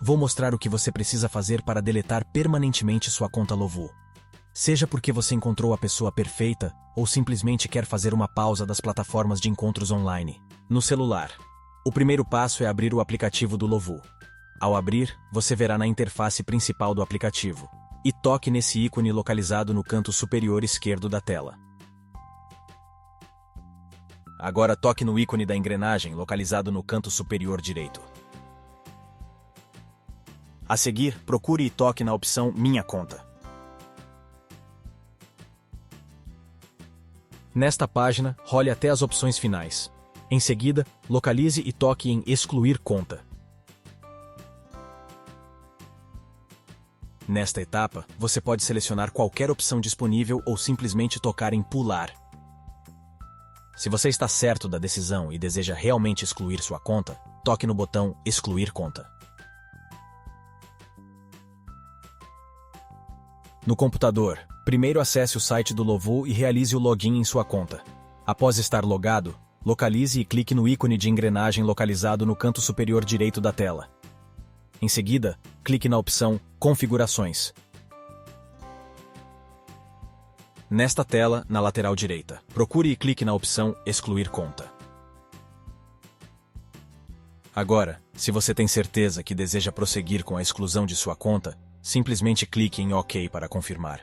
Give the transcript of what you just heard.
vou mostrar o que você precisa fazer para deletar permanentemente sua conta Lovoo. Seja porque você encontrou a pessoa perfeita, ou simplesmente quer fazer uma pausa das plataformas de encontros online. No celular. O primeiro passo é abrir o aplicativo do Lovoo. Ao abrir, você verá na interface principal do aplicativo. E toque nesse ícone localizado no canto superior esquerdo da tela. Agora toque no ícone da engrenagem localizado no canto superior direito. A seguir, procure e toque na opção Minha Conta. Nesta página, role até as opções finais. Em seguida, localize e toque em Excluir Conta. Nesta etapa, você pode selecionar qualquer opção disponível ou simplesmente tocar em Pular. Se você está certo da decisão e deseja realmente excluir sua conta, toque no botão Excluir Conta. No computador, primeiro acesse o site do Lovoo e realize o login em sua conta. Após estar logado, localize e clique no ícone de engrenagem localizado no canto superior direito da tela. Em seguida, clique na opção Configurações. Nesta tela, na lateral direita, procure e clique na opção Excluir Conta. Agora, se você tem certeza que deseja prosseguir com a exclusão de sua conta, simplesmente clique em OK para confirmar.